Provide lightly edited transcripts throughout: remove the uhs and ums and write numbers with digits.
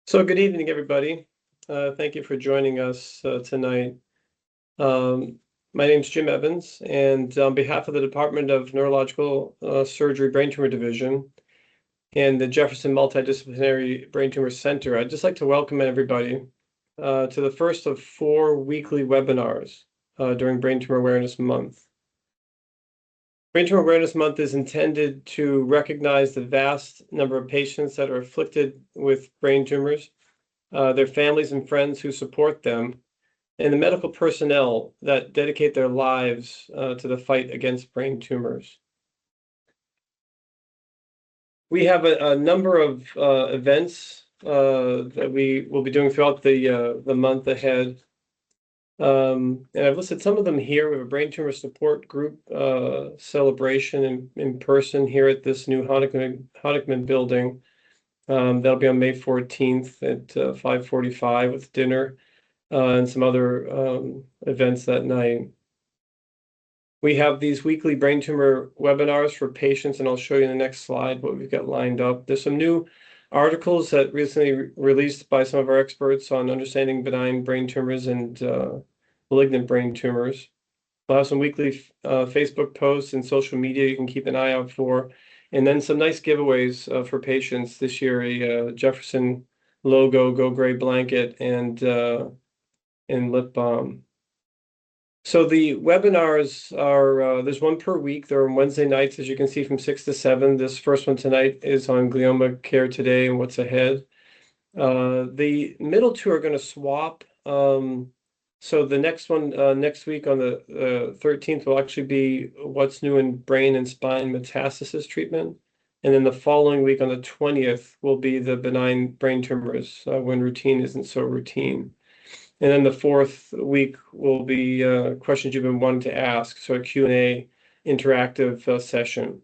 So good evening, everybody. Thank you for joining us tonight. My name's Jim Evans, and on behalf of the Department of Neurological Surgery Brain Tumor Division and the Jefferson Multidisciplinary Brain Tumor Center, I'd just like to welcome everybody to the first of 4 weekly webinars during Brain Tumor Awareness Month. Brain Tumor Awareness Month is intended to recognize the vast number of patients that are afflicted with brain tumors, their families and friends who support them, and the medical personnel that dedicate their lives to the fight against brain tumors. We have a number of events that we will be doing throughout the month ahead. And I've listed some of them here. We have a brain tumor support group celebration in person here at this new Honickman building. That'll be on May 14th at 5:45 with dinner and some other events that night. We have these weekly brain tumor webinars for patients, and I'll show you in the next slide what we've got lined up. There's some new articles that recently released by some of our experts on understanding benign brain tumors and malignant brain tumors. We'll have some weekly Facebook posts and social media you can keep an eye out for. And then some nice giveaways for patients this year, a Jefferson logo, Go Gray blanket, and lip balm. So the webinars are, there's one per week. They're on Wednesday nights, as you can see, from 6 to 7. This first one tonight is on glioma care today and what's ahead. The middle two are going to swap. So the next one next week on the 13th will actually be what's new in brain and spine metastasis treatment. And then the following week on the 20th will be the benign brain tumors when routine isn't so routine. And then the fourth week will be questions you've been wanting to ask, so a Q&A interactive session.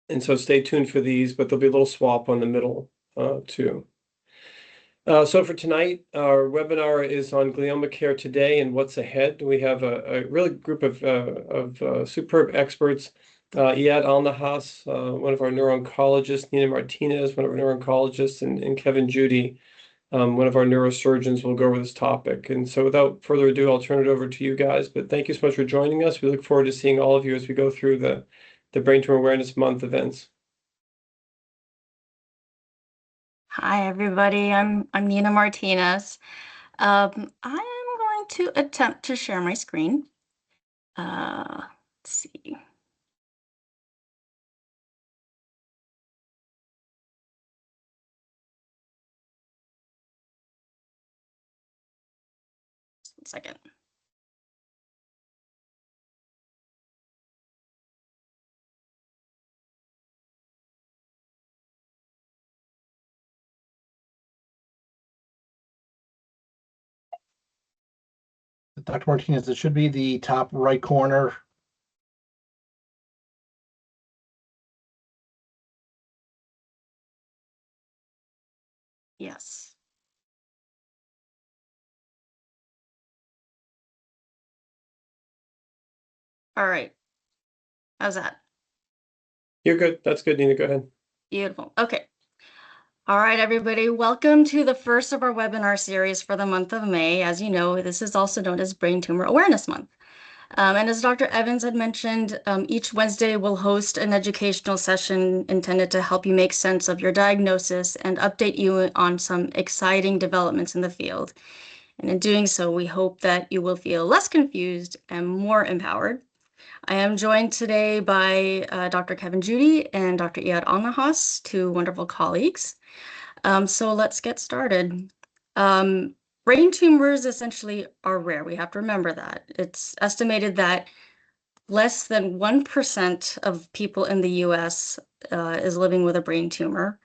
And so stay tuned for these, but there'll be a little swap on the middle too. So for tonight, our webinar is on glioma care today and what's ahead. We have a really group of superb experts. Iyad Al-Nahas, one of our neuro-oncologists, Nina Martinez, one of our neuro-oncologists, and Kevin Judy, one of our neurosurgeons, will go over this topic. And so without further ado, I'll turn it over to you guys. But thank you so much for joining us. We look forward to seeing all of you as we go through the Brain Tumor Awareness Month events. Hi, everybody. I'm Nina Martinez. I am going to attempt to share my screen. Let's see. Just 1 second. Dr. Martinez, it should be the top right corner. Yes. All right. How's that? You're good. That's good, Nina. Go ahead. Beautiful. Okay. All right, everybody. Welcome to the first of our webinar series for the month of May. As you know, this is also known as Brain Tumor Awareness Month. And as Dr. Evans had mentioned, each Wednesday we'll host an educational session intended to help you make sense of your diagnosis and update you on some exciting developments in the field. And in doing so, we hope that you will feel less confused and more empowered. I am joined today by Dr. Kevin Judy and Dr. Iyad Al-Nahas, two wonderful colleagues. So let's get started. Brain tumors essentially are rare. We have to remember that. It's estimated that less than 1% of people in the US is living with a brain tumor,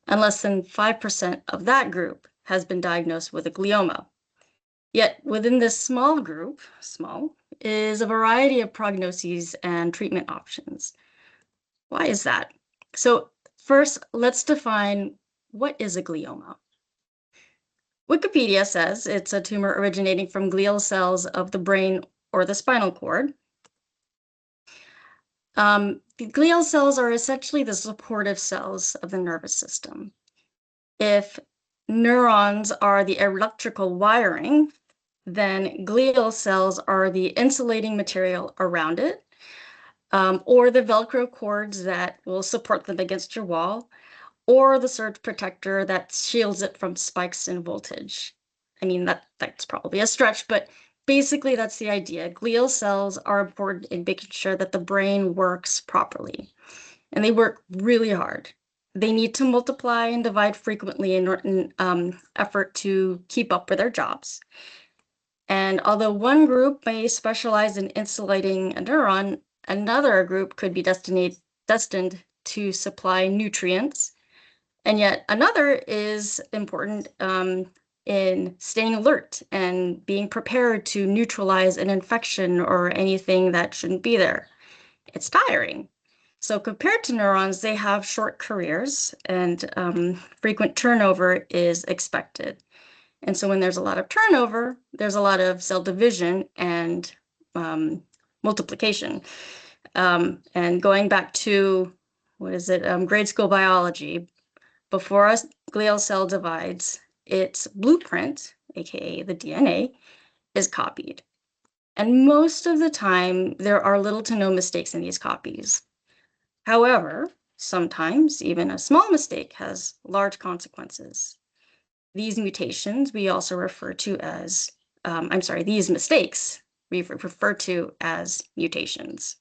and less than 5% of that group has been diagnosed with a glioma. Yet within this small group, small, is a variety of prognoses and treatment options. Why is that? So first, let's define what is a glioma. Wikipedia says it's a tumor originating from glial cells of the brain or the spinal cord. The glial cells are essentially the supportive cells of the nervous system. If neurons are the electrical wiring, then glial cells are the insulating material around it, or the Velcro cords that will support them against your wall, or the surge protector that shields it from spikes in voltage. I mean, that's probably a stretch, but basically that's the idea. Glial cells are important in making sure that the brain works properly, and they work really hard. They need to multiply and divide frequently in effort to keep up with their jobs. And although one group may specialize in insulating a neuron, another group could be destined to supply nutrients. And yet another is important in staying alert and being prepared to neutralize an infection or anything that shouldn't be there. It's tiring. So compared to neurons, they have short careers and frequent turnover is expected. And so when there's a lot of turnover, there's a lot of cell division and multiplication. And going back to, grade school biology, before a glial cell divides, its blueprint, aka the DNA, is copied. And most of the time, there are little to no mistakes in these copies. However, sometimes even a small mistake has large consequences. These mutations we also refer to as, these mistakes we refer to as mutations.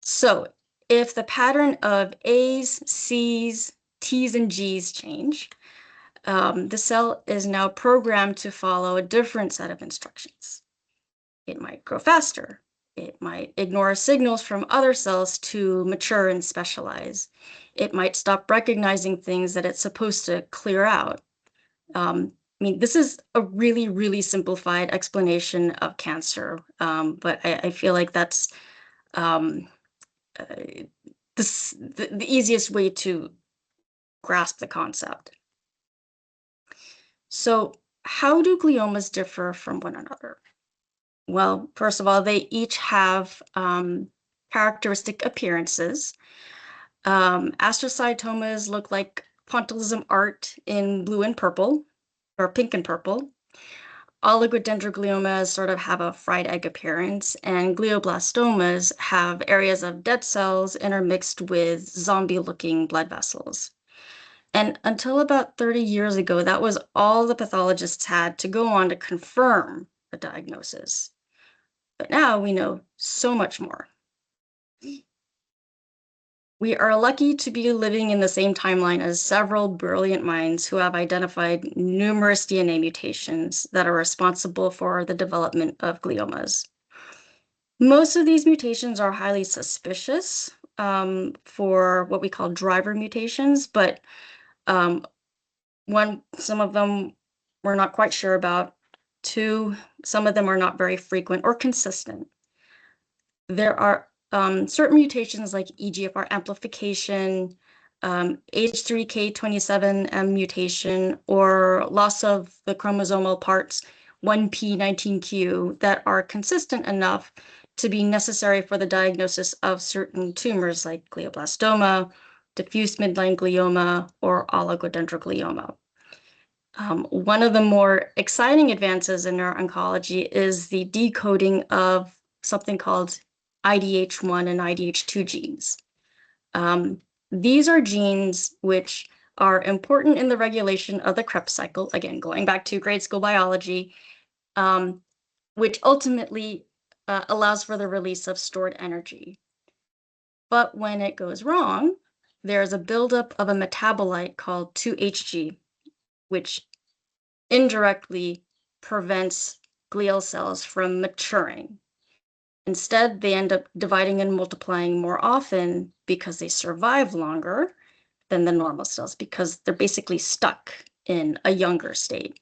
So if the pattern of A's, C's, T's, and G's change, the cell is now programmed to follow a different set of instructions. It might grow faster. It might ignore signals from other cells to mature and specialize. It might stop recognizing things that it's supposed to clear out. I mean, this is a really, really simplified explanation of cancer, but I feel like that's the easiest way to grasp the concept. So how do gliomas differ from one another? Well, first of all, they each have characteristic appearances. Astrocytomas look like pointillism art in blue and purple, or pink and purple. Oligodendrogliomas sort of have a fried egg appearance, and glioblastomas have areas of dead cells intermixed with zombie-looking blood vessels. And until about 30 years ago, that was all the pathologists had to go on to confirm the diagnosis. But now we know so much more. We are lucky to be living in the same timeline as several brilliant minds who have identified numerous DNA mutations that are responsible for the development of gliomas. Most of these mutations are highly suspicious for what we call driver mutations, but some of them we're not quite sure about. Two, some of them are not very frequent or consistent. There are certain mutations like EGFR amplification, H3K27M mutation, or loss of the chromosomal parts 1p19q that are consistent enough to be necessary for the diagnosis of certain tumors like glioblastoma, diffuse midline glioma, or oligodendroglioma. One of the more exciting advances in neuro-oncology is the decoding of something called IDH1 and IDH2 genes. These are genes which are important in the regulation of the Krebs cycle, again, going back to grade school biology, which ultimately allows for the release of stored energy. But when it goes wrong, there's a buildup of a metabolite called 2-HG, which indirectly prevents glial cells from maturing. Instead, they end up dividing and multiplying more often because they survive longer than the normal cells, because they're basically stuck in a younger state.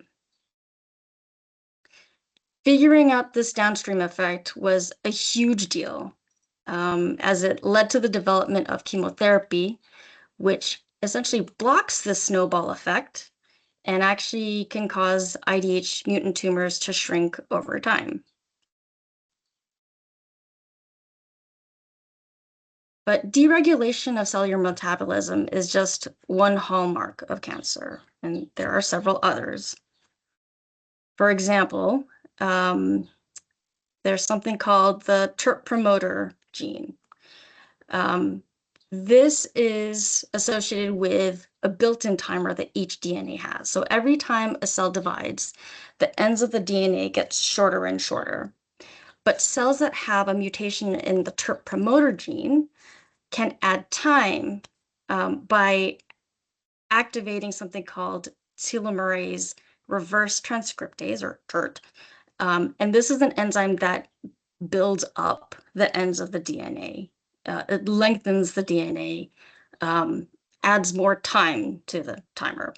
Figuring out this downstream effect was a huge deal, as it led to the development of chemotherapy, which essentially blocks the snowball effect and actually can cause IDH mutant tumors to shrink over time. But deregulation of cellular metabolism is just one hallmark of cancer, and there are several others. For example, there's something called the TERP promoter gene. This is associated with a built-in timer that each DNA has. So every time a cell divides, the ends of the DNA get shorter and shorter. But cells that have a mutation in the TERP promoter gene can add time by activating something called telomerase reverse transcriptase, or TERT. And this is an enzyme that builds up the ends of the DNA. It lengthens the DNA, adds more time to the timer.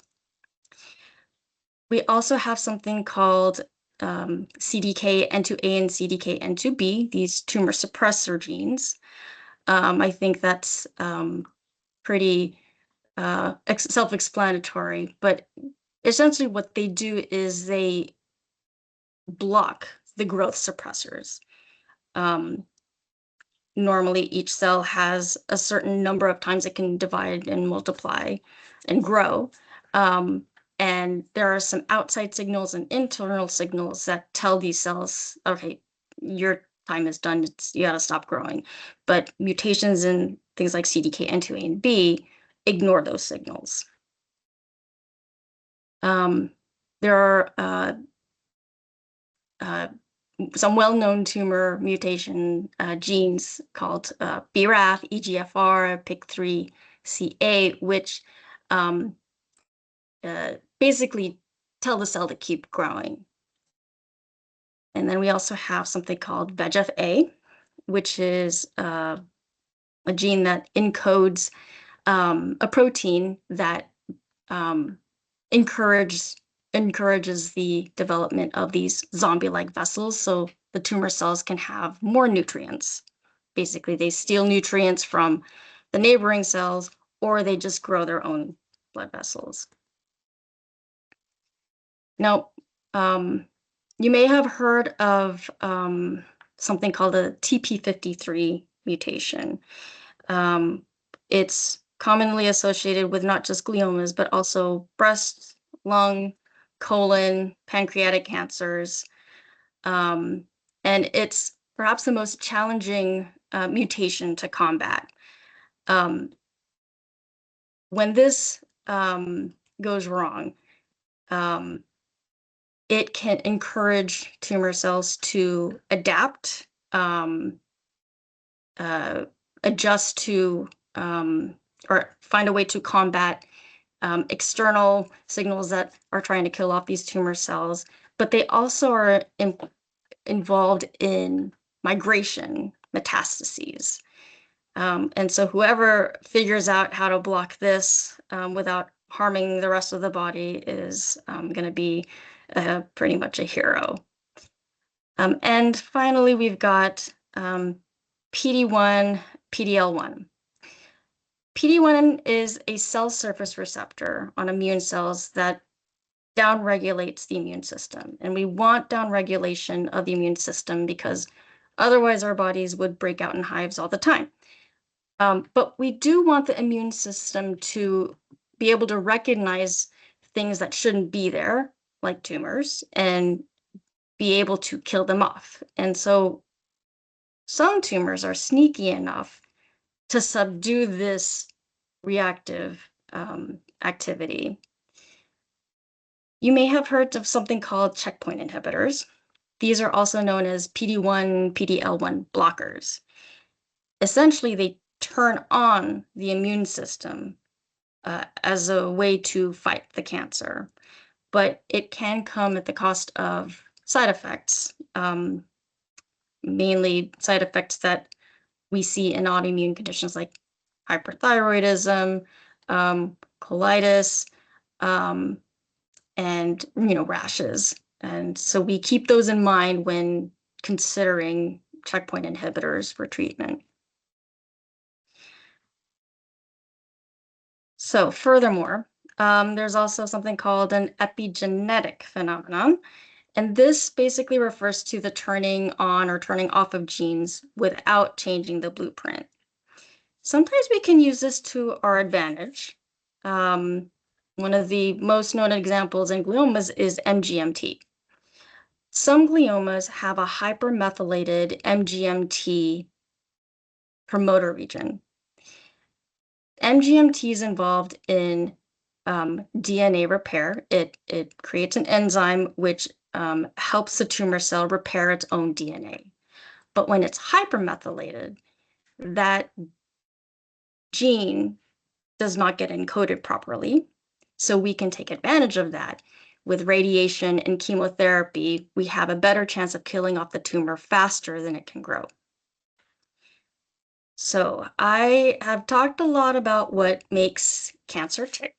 We also have something called CDKN2A and CDKN2B, these tumor suppressor genes. I think that's pretty self-explanatory, but essentially what they do is they block the growth suppressors. Normally, each cell has a certain number of times it can divide and multiply and grow. And there are some outside signals and internal signals that tell these cells, okay, your time is done, you gotta stop growing. But mutations in things like CDKN2A and B ignore those signals. There are some well-known tumor mutation genes called BRAF, EGFR, PIK3CA, which basically tell the cell to keep growing. And then we also have something called VEGF-A, which is a gene that encodes a protein that encourages the development of these zombie-like vessels, so the tumor cells can have more nutrients. Basically, they steal nutrients from the neighboring cells, or they just grow their own blood vessels. Now, you may have heard of something called a TP53 mutation. It's commonly associated with not just gliomas, but also breast, lung, colon, pancreatic cancers. And it's perhaps the most challenging mutation to combat. When this goes wrong, it can encourage tumor cells to adapt, adjust to, or find a way to combat external signals that are trying to kill off these tumor cells, but they also are involved in migration, metastases. And so whoever figures out how to block this without harming the rest of the body is going to be pretty much a hero. And finally, we've got PD-1, PD-L1. PD-1 is a cell surface receptor on immune cells that downregulates the immune system. And we want downregulation of the immune system because otherwise our bodies would break out in hives all the time. But we do want the immune system to be able to recognize things that shouldn't be there, like tumors, and be able to kill them off. And so some tumors are sneaky enough to subdue this reactive activity. You may have heard of something called checkpoint inhibitors. These are also known as PD-1, PD-L1 blockers. Essentially, they turn on the immune system as a way to fight the cancer, but it can come at the cost of side effects, mainly side effects that we see in autoimmune conditions like hyperthyroidism, colitis, and rashes. And so we keep those in mind when considering checkpoint inhibitors for treatment. So furthermore, there's also something called an epigenetic phenomenon. And this basically refers to the turning on or turning off of genes without changing the blueprint. sometimes we can use this to our advantage. One of the most known examples in gliomas is MGMT. Some gliomas have a hypermethylated MGMT promoter region. MGMT is involved in DNA repair. It creates an enzyme which helps the tumor cell repair its own DNA. But when it's hypermethylated, that gene does not get encoded properly. So we can take advantage of that. With radiation and chemotherapy, we have a better chance of killing off the tumor faster than it can grow. So I have talked a lot about what makes cancer tick.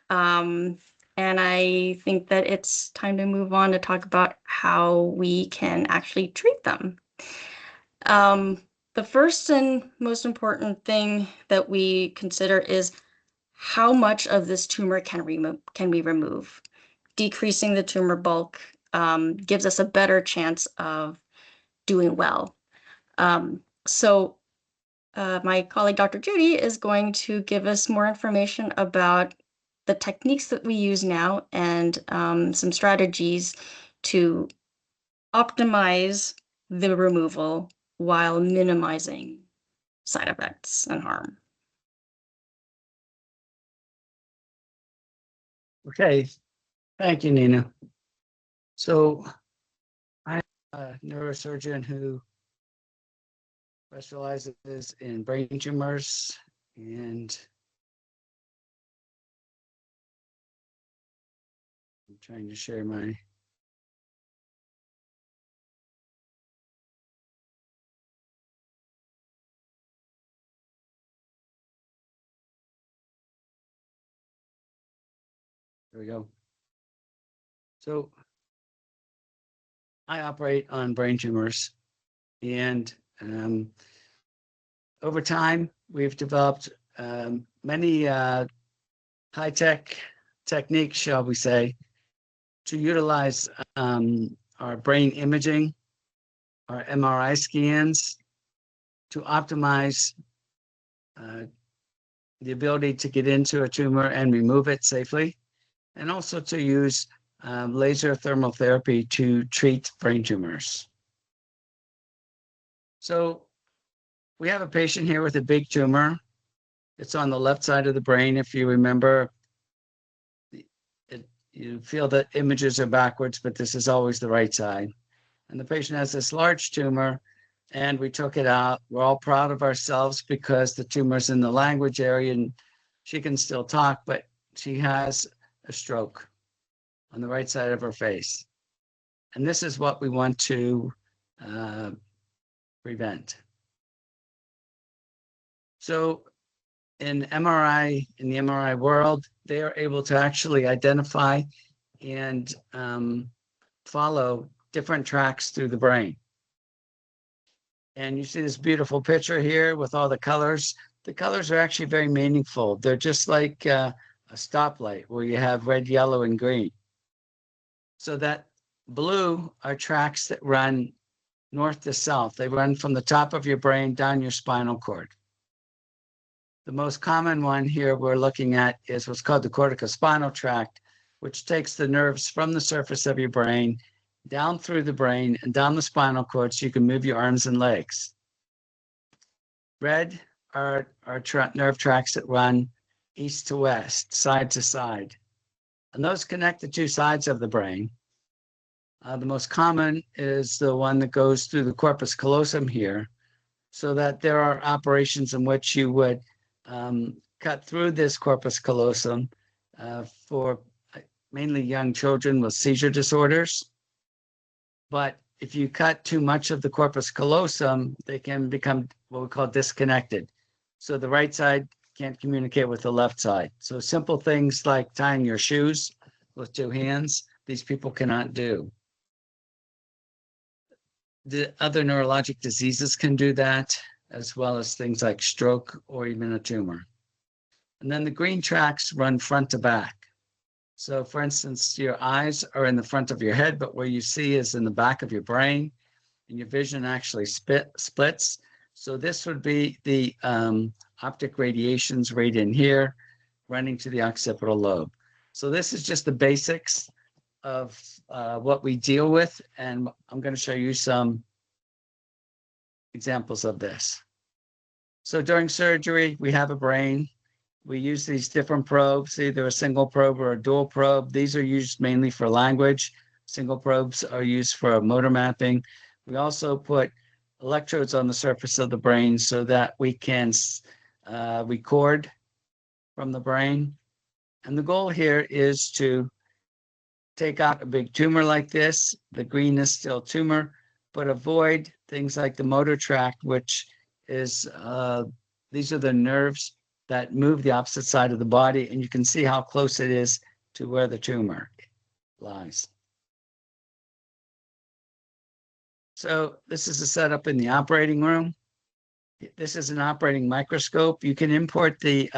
And I think that it's time to move on to talk about how we can actually treat them. The first and most important thing that we consider is how much of this tumor can we remove. Decreasing the tumor bulk gives us a better chance of doing well. So my colleague, Dr. Judy, is going to give us more information about the techniques that we use now and some strategies to optimize the removal while minimizing side effects and harm. Okay, thank you, Nina. So I'm a neurosurgeon who specializes in brain tumors, and I'm trying to share my there we go. So I operate on brain tumors, and over time, we've developed many high-tech techniques, shall we say, to utilize our brain imaging, our MRI scans, to optimize the ability to get into a tumor and remove it safely, and also to use laser thermal therapy to treat brain tumors. So we have a patient here with a big tumor. It's on the left side of the brain. If you remember, you feel that images are backwards, but this is always the right side. And the patient has this large tumor, and we took it out. We're all proud of ourselves because the tumor's in the language area and she can still talk, but she has a stroke on the right side of her face. And this is what we want to prevent. So in the MRI world, they are able to actually identify and follow different tracks through the brain. And you see this beautiful picture here with all the colors. The colors are actually very meaningful. They're just like a stoplight where you have red, yellow, and green. So that blue are tracks that run north to south. They run from the top of your brain down your spinal cord. The most common one here we're looking at is what's called the corticospinal tract, which takes the nerves from the surface of your brain down through the brain and down the spinal cord so you can move your arms and legs. Red are nerve tracts that run east to west, side to side. And those connect the two sides of the brain. The most common is the one that goes through the corpus callosum here, so that there are operations in which you would cut through this corpus callosum for mainly young children with seizure disorders. But if you cut too much of the corpus callosum, they can become what we call disconnected. So the right side can't communicate with the left side. So simple things like tying your shoes with two hands, these people cannot do. The other neurologic diseases can do that, as well as things like stroke or even a tumor. And then the green tracks run front to back. So for instance, your eyes are in the front of your head, but where you see is in the back of your brain, and your vision actually splits. So this would be the optic radiations right in here, running to the occipital lobe. So this is just the basics of what we deal with, and I'm going to show you some examples of this. So during surgery, we have a brain. We use these different probes, either a single probe or a dual probe. These are used mainly for language. Single probes are used for motor mapping. We also put electrodes on the surface of the brain so that we can record from the brain. And the goal here is to take out a big tumor like this. The green is still tumor, but avoid things like the motor tract, which is, these are the nerves that move the opposite side of the body, and you can see how close it is to where the tumor lies. So this is a setup in the operating room. This is an operating microscope. You can import the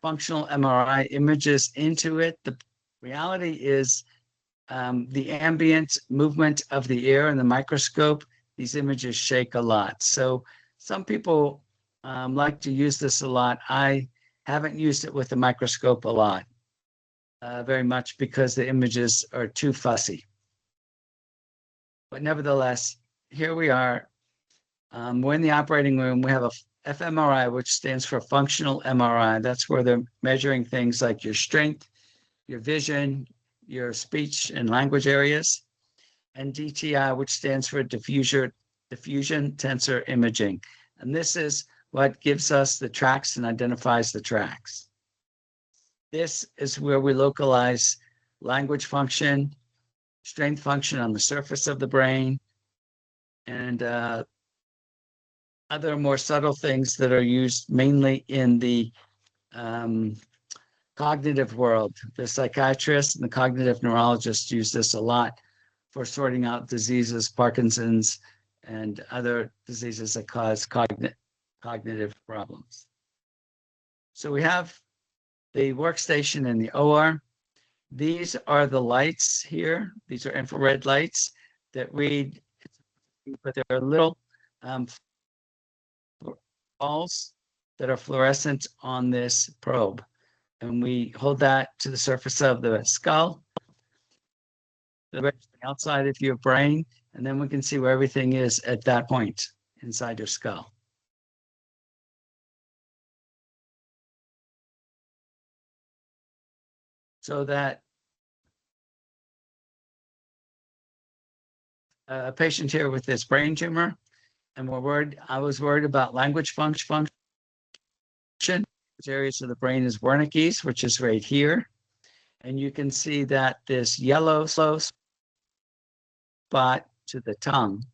functional MRI images into it. The reality is the ambient movement of the air in the microscope, these images shake a lot. So some people like to use this a lot. I haven't used it with the microscope a lot, very much, because the images are too fussy. But nevertheless, here we are. We're in the operating room. We have a fMRI, which stands for functional MRI. That's where they're measuring things like your strength, your vision, your speech and language areas, and DTI, which stands for diffusion tensor imaging. And this is what gives us the tracks and identifies the tracks. This is where we localize language function, strength function on the surface of the brain, and other more subtle things that are used mainly in the cognitive world. The psychiatrists and the cognitive neurologists use this a lot for sorting out diseases, Parkinson's, and other diseases that cause cognitive problems. So we have the workstation in the OR. These are the lights here. These are infrared lights that read, but they're little balls that are fluorescent on this probe. And we hold that to the surface of the skull, the outside of your brain, and then we can see where everything is at that point inside your skull. So that a patient here with this brain tumor, and I was worried about language function. Areas of the brain is Wernicke's, which is right here. And you can see that this yellow slow spot to the tongue,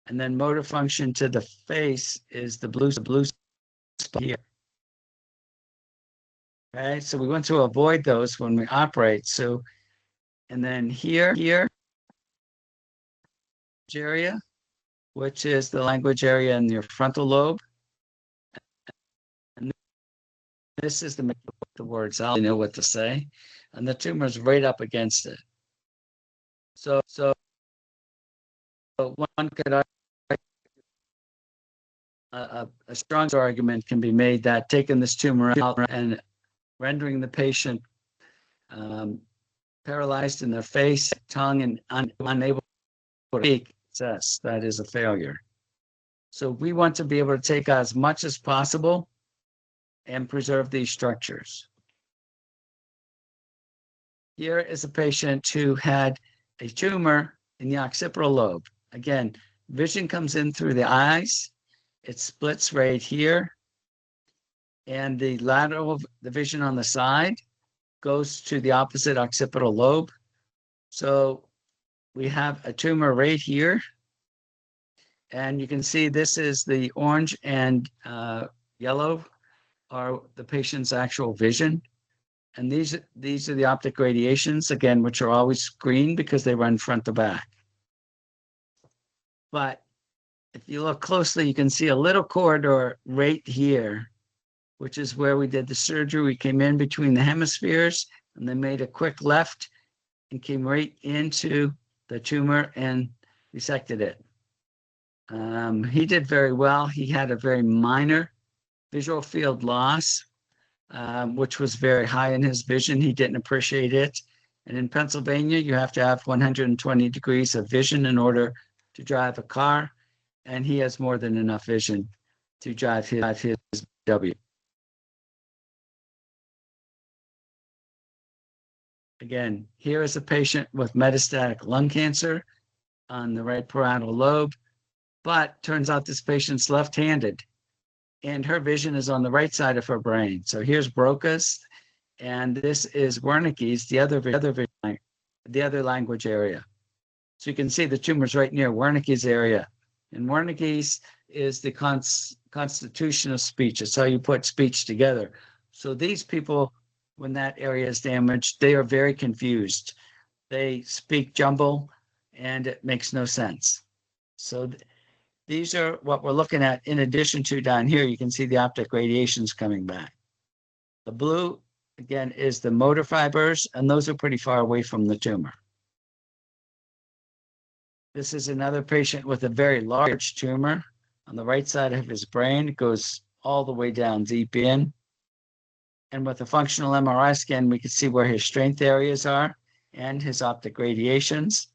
and then motor function to the face is the blue spot here. Okay, so we want to avoid those when we operate. So, and then here area, which is the language area in your frontal lobe. And this is the words, I know what to say. And the tumor is right up against it. So one could a strong argument can be made that taking this tumor out and rendering the patient paralyzed in their face, tongue, and unable to speak, that is a failure. So we want to be able to take as much as possible and preserve these structures. Here is a patient who had a tumor in the occipital lobe. Again, vision comes in through the eyes. It splits right here. And the vision on the side goes to the opposite occipital lobe. So we have a tumor right here. And you can see this is the orange and yellow are the patient's actual vision. And these are the optic radiations, again, which are always green because they run front to back. But if you look closely, you can see a little corridor right here, which is where we did the surgery. We came in between the hemispheres and then made a quick left and came right into the tumor and resected it. He did very well. He had a very minor visual field loss, which was very high in his vision. He didn't appreciate it. And in Pennsylvania, you have to have 120 degrees of vision in order to drive a car. And he has more than enough vision to drive his W. Again, here is a patient with metastatic lung cancer on the right parietal lobe, but turns out this patient's left-handed and her vision is on the right side of her brain. So here's Broca's, and this is Wernicke's, the other language area. So you can see the tumor's right near Wernicke's area. And Wernicke's is the constitution of speech. It's how you put speech together. So these people, when that area is damaged, they are very confused. They speak jumble and it makes no sense. So these are what we're looking at. In addition to down here, you can see the optic radiations coming back. The blue, again, is the motor fibers, and those are pretty far away from the tumor. This is another patient with a very large tumor on the right side of his brain. It goes all the way down deep in. And with a functional MRI scan, we can see where his strength areas are and his optic radiations.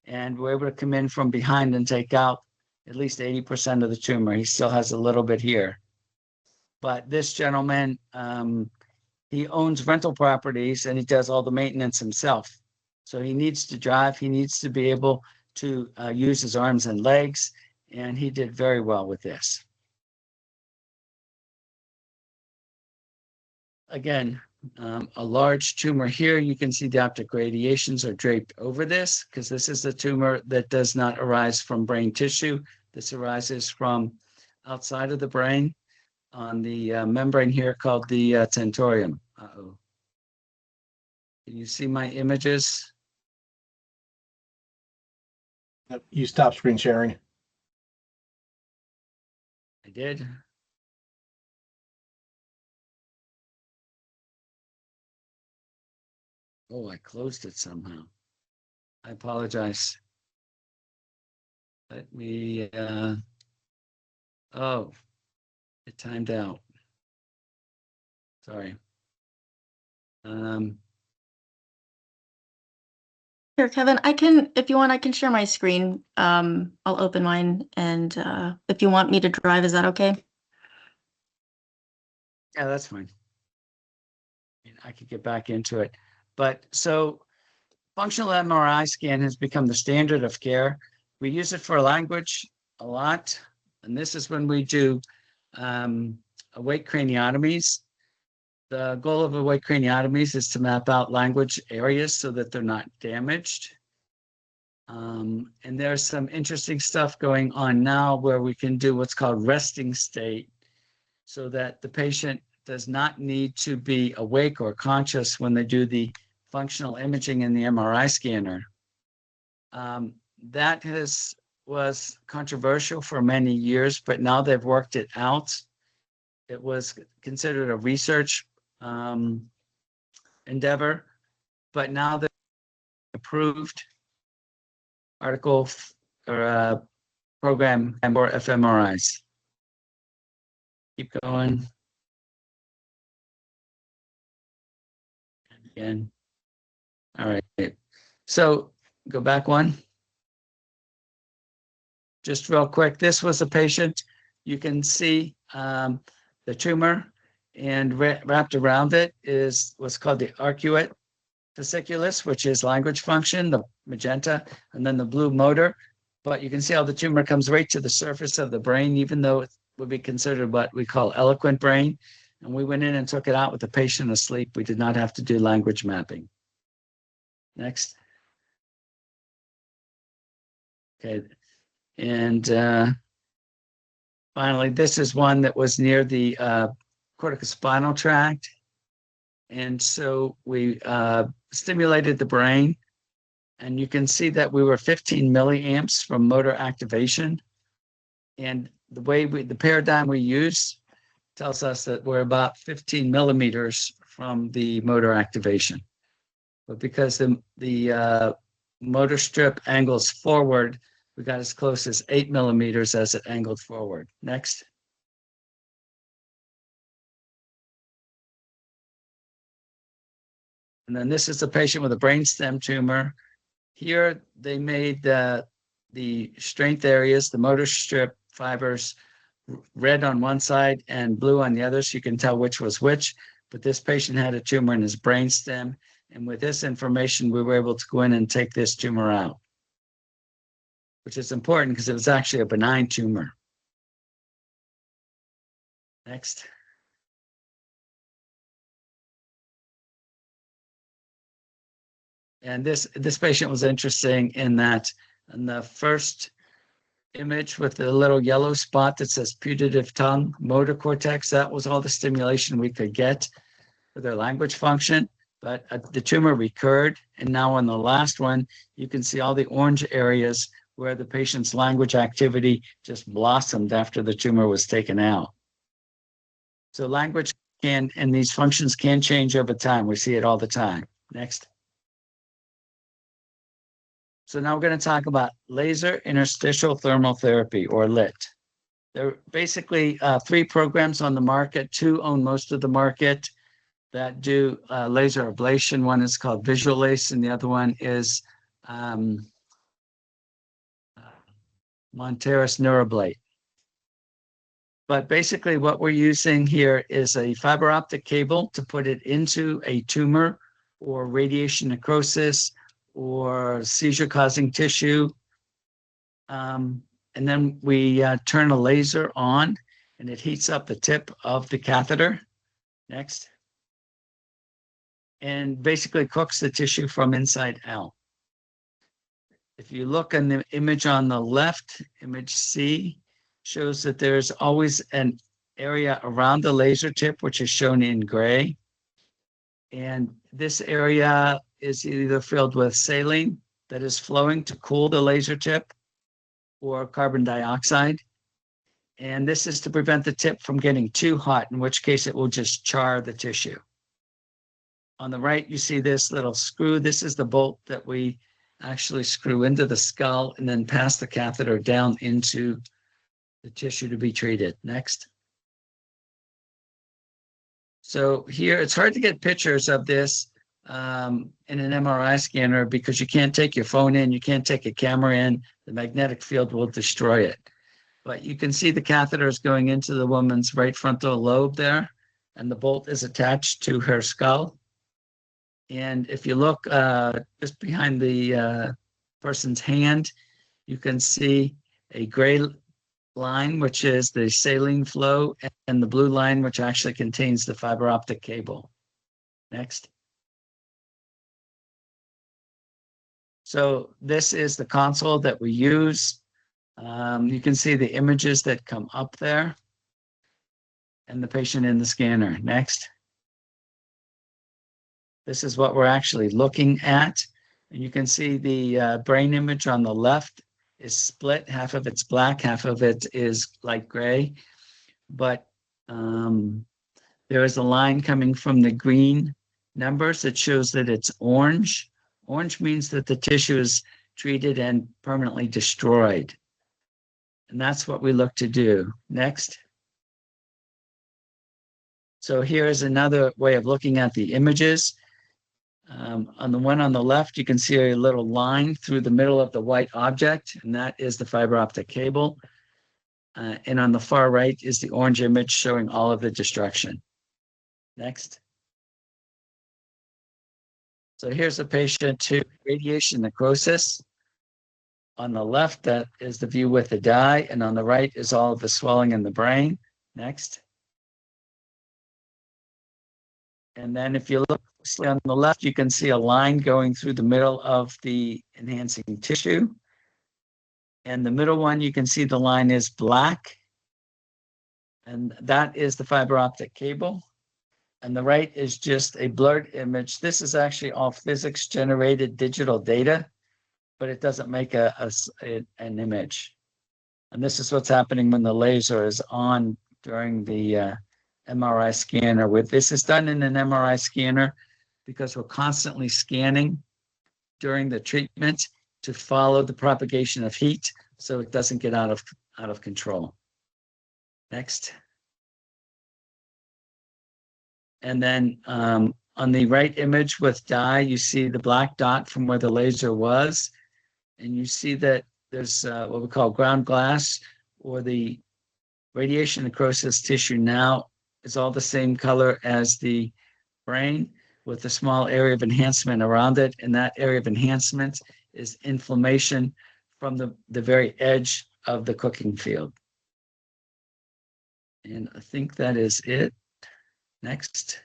And we're able to come in from behind and take out at least 80% of the tumor. He still has a little bit here. But this gentleman, he owns rental properties and he does all the maintenance himself. So he needs to drive. He needs to be able to use his arms and legs. And he did very well with this. Again, a large tumor here. You can see the optic radiations are draped over this because this is a tumor that does not arise from brain tissue. This arises from outside of the brain on the membrane here called the tentorium. Uh-oh. Can you see my images? You stop screen sharing. I did. Oh, I closed it somehow. I apologize. Let me, oh, it timed out. Sorry. Here, Kevin, I can, if you want, I can share my screen. I'll open mine, and if you want me to drive, is that okay? Yeah, that's fine. I could get back into it. But so functional MRI scan has become the standard of care. We use it for language a lot. And this is when we do awake craniotomies. The goal of awake craniotomies is to map out language areas so that they're not damaged. And there's some interesting stuff going on now where we can do what's called resting state so that the patient does not need to be awake or conscious when they do the functional imaging in the MRI scanner. That was controversial for many years, but now they've worked it out. It was considered a research endeavor, but now they're approved article or program for fMRIs. Keep going. Again. All right. So go back one. Just real quick, this was a patient. You can see the tumor, and wrapped around it is what's called the arcuate fasciculus, which is language function, the magenta, and then the blue motor. But you can see how the tumor comes right to the surface of the brain, even though it would be considered what we call eloquent brain. And we went in and took it out with the patient asleep. We did not have to do language mapping. Next. Okay. And finally, this is one that was near the corticospinal tract. And so we stimulated the brain. And you can see that we were 15 milliamps from motor activation. And the way the paradigm we use tells us that we're about 15 millimeters from the motor activation. But because the motor strip angles forward, we got as close as 8 millimeters as it angled forward. Next. And then this is a patient with a brainstem tumor. Here they made the strength areas, the motor strip fibers, red on one side and blue on the other, so you can tell which was which. But this patient had a tumor in his brainstem. And with this information, we were able to go in and take this tumor out, which is important because it was actually a benign tumor. Next. And this patient was interesting in that in the first image with the little yellow spot that says putative tongue, motor cortex, that was all the stimulation we could get for their language function. But the tumor recurred. And now on the last one, you can see all the orange areas where the patient's language activity just blossomed after the tumor was taken out. So language can, and these functions can change over time. We see it all the time. Next. So now we're going to talk about laser interstitial thermal therapy, or LIT. There are basically 3 programs on the market. 2 own most of the market that do laser ablation. One is called Visualace, and the other one is Monteris Neuroblate. But basically what we're using here is a fiber optic cable to put it into a tumor or radiation necrosis or seizure-causing tissue. And then we turn a laser on, and it heats up the tip of the catheter. Next. And basically cooks the tissue from inside out. If you look in the image on the left, image C, shows that there's always an area around the laser tip, which is shown in gray. And this area is either filled with saline that is flowing to cool the laser tip, or carbon dioxide. And this is to prevent the tip from getting too hot, in which case it will just char the tissue. On the right, you see this little screw. This is the bolt that we actually screw into the skull and then pass the catheter down into the tissue to be treated. Next. So here, it's hard to get pictures of this in an MRI scanner because you can't take your phone in, you can't take a camera in, the magnetic field will destroy it. But you can see the catheter is going into the woman's right frontal lobe there, and the bolt is attached to her skull. And if you look just behind the person's hand, you can see a gray line, which is the saline flow, and the blue line, which actually contains the fiber optic cable. Next. So this is the console that we use. You can see the images that come up there and the patient in the scanner. Next. This is what we're actually looking at. And you can see the brain image on the left is split. Half of it's black, half of it is light gray. But there is a line coming from the green numbers that shows that it's orange. Orange means that the tissue is treated and permanently destroyed. And that's what we look to do. Next. So here is another way of looking at the images. On the one on the left, you can see a little line through the middle of the white object, and that is the fiber optic cable. And on the far right is the orange image showing all of the destruction. Next. So here's a patient to radiation necrosis. On the left, that is the view with the dye, and on the right is all of the swelling in the brain. Next. And then if you look closely on the left, you can see a line going through the middle of the enhancing tissue. And the middle one, you can see the line is black. And that is the fiber optic cable. And the right is just a blurred image. This is actually all physics generated digital data, but it doesn't make an image. And this is what's happening when the laser is on during the MRI scanner. This is done in an MRI scanner because we're constantly scanning during the treatment to follow the propagation of heat so it doesn't get out of control. Next. And then on the right image with dye, you see the black dot from where the laser was. And you see that there's what we call ground glass, or the radiation necrosis tissue now is all the same color as the brain, with a small area of enhancement around it. And that area of enhancement is inflammation from the very edge of the cooking field. And I think that is it. Next.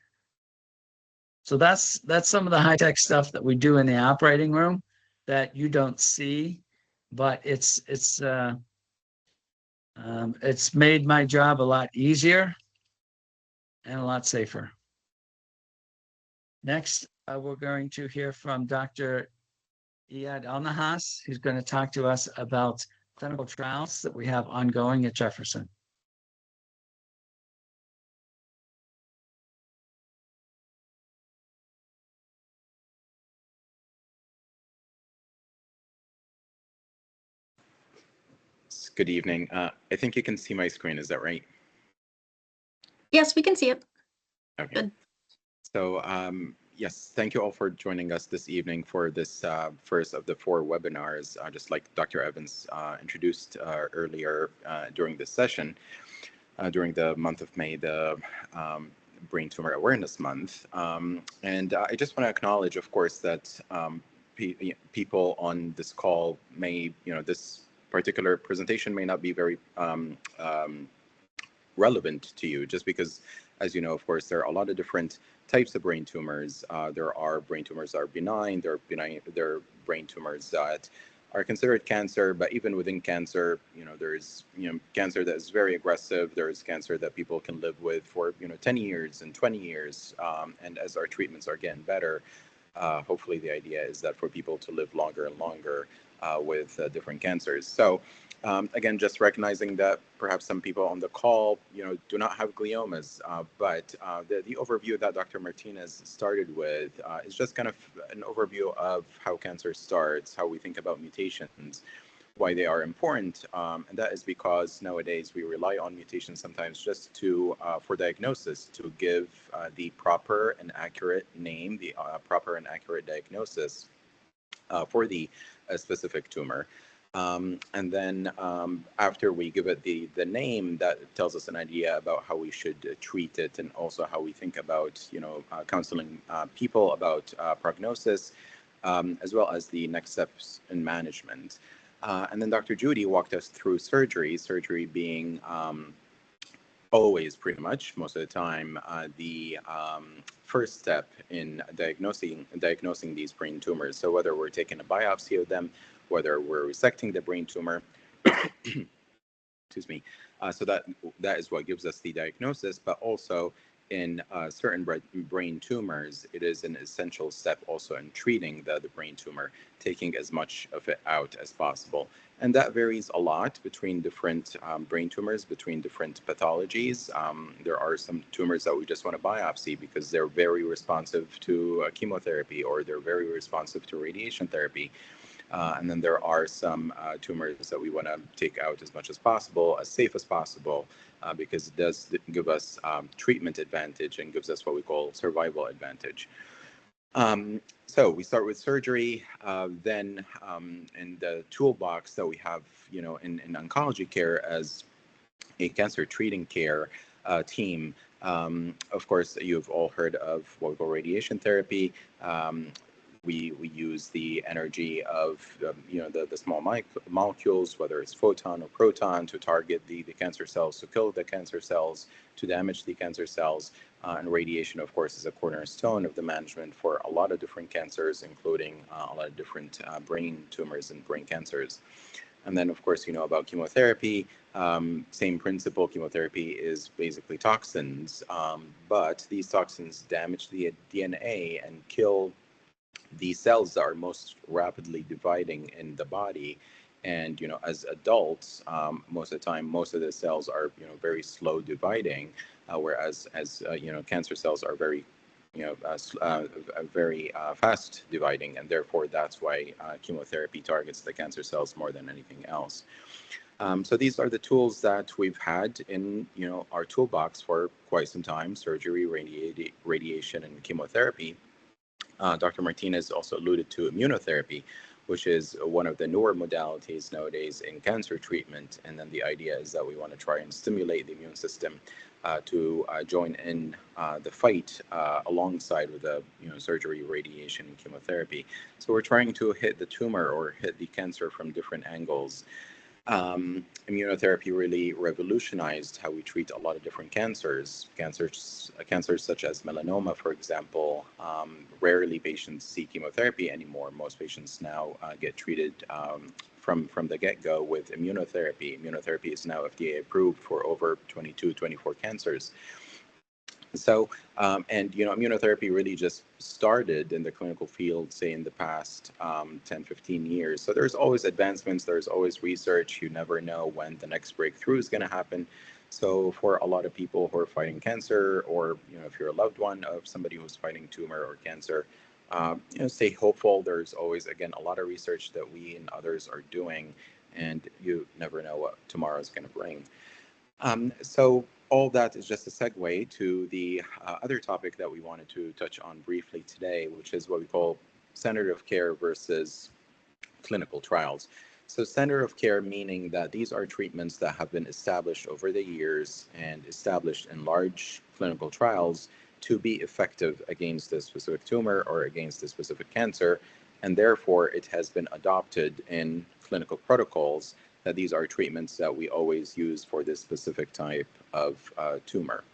So that's some of the high-tech stuff that we do in the operating room that you don't see, but it's made my job a lot easier and a lot safer. Next, we're going to hear from Dr. Iyad Al-Nahas, who's going to talk to us about clinical trials that we have ongoing at Jefferson. Good evening. I think you can see my screen. Is that right? Yes, we can see it. Okay. Good. So yes, thank you all for joining us this evening for this first of the 4 webinars. Just like Dr. Evans introduced earlier during this session, during the month of May, the Brain Tumor Awareness Month. And I just want to acknowledge, of course, that people on this call may, this particular presentation may not be very relevant to you, just because, as you know, of course, there are a lot of different types of brain tumors. There are brain tumors that are benign. There are brain tumors that are considered cancer, but even within cancer, there's cancer that is very aggressive. There's cancer that people can live with for 10 years and 20 years, and as our treatments are getting better, hopefully the idea is that for people to live longer and longer with different cancers. So again, just recognizing that perhaps some people on the call, do not have gliomas, but the overview that Dr. Martinez started with is just kind of an overview of how cancer starts, how we think about mutations, why they are important, and that is because nowadays we rely on mutations sometimes just to for diagnosis, to give the proper and accurate name, the proper and accurate diagnosis for the specific tumor. And then after we give it the name, that tells us an idea about how we should treat it, and also how we think about counseling people about prognosis, as well as the next steps in management. And then Dr. Judy walked us through surgery being always, pretty much most of the time, the first step in diagnosing these brain tumors. So whether we're taking a biopsy of them, whether we're resecting the brain tumor, excuse me, so that is what gives us the diagnosis. But also in certain brain tumors, it is an essential step also in treating the brain tumor, taking as much of it out as possible. And that varies a lot between different brain tumors, between different pathologies. There are some tumors that we just want to biopsy because they're very responsive to chemotherapy, or they're very responsive to radiation therapy. And then there are some tumors that we want to take out as much as possible, as safe as possible, because it does give us treatment advantage and gives us what we call survival advantage. So we start with surgery, then in the toolbox that we have, in oncology care as a cancer treating care team. Of course, you've all heard of what we call radiation therapy. We use the energy of the small molecules, whether it's photon or proton, to target the cancer cells, to kill the cancer cells, to damage the cancer cells. And radiation, of course, is a cornerstone of the management for a lot of different cancers, including a lot of different brain tumors and brain cancers. And then, of course, about chemotherapy. Same principle. Chemotherapy is basically toxins, but these toxins damage the DNA and kill the cells that are most rapidly dividing in the body. And as adults, most of the time, most of the cells are very slow dividing, whereas as cancer cells are very very fast dividing, and therefore that's why chemotherapy targets the cancer cells more than anything else. So these are the tools that we've had in our toolbox for quite some time: surgery, radiation, and chemotherapy. Dr. Martinez also alluded to immunotherapy, which is one of the newer modalities nowadays in cancer treatment. And then the idea is that we want to try and stimulate the immune system to join in the fight alongside with the surgery, radiation, and chemotherapy. So we're trying to hit the tumor or hit the cancer from different angles. Immunotherapy really revolutionized how we treat a lot of different cancers. Cancers such as melanoma, for example. Rarely patients see chemotherapy anymore. Most patients now get treated from the get-go with immunotherapy. Immunotherapy is now FDA approved for over 22, 24 cancers. So, immunotherapy really just started in the clinical field, say, in the past 10, 15 years. So there's always advancements, there's always research. You never know when the next breakthrough is going to happen. So for a lot of people who are fighting cancer, or, if you're a loved one of somebody who's fighting tumor or cancer, stay hopeful. There's always, again, a lot of research that we and others are doing, and you never know what tomorrow is going to bring. So all that is just a segue to the other topic that we wanted to touch on briefly today, which is what we call standard of care versus clinical trials. So standard of care, meaning that these are treatments that have been established over the years and established in large clinical trials to be effective against a specific tumor or against a specific cancer, and therefore it has been adopted in clinical protocols that these are treatments that we always use for this specific type of tumor.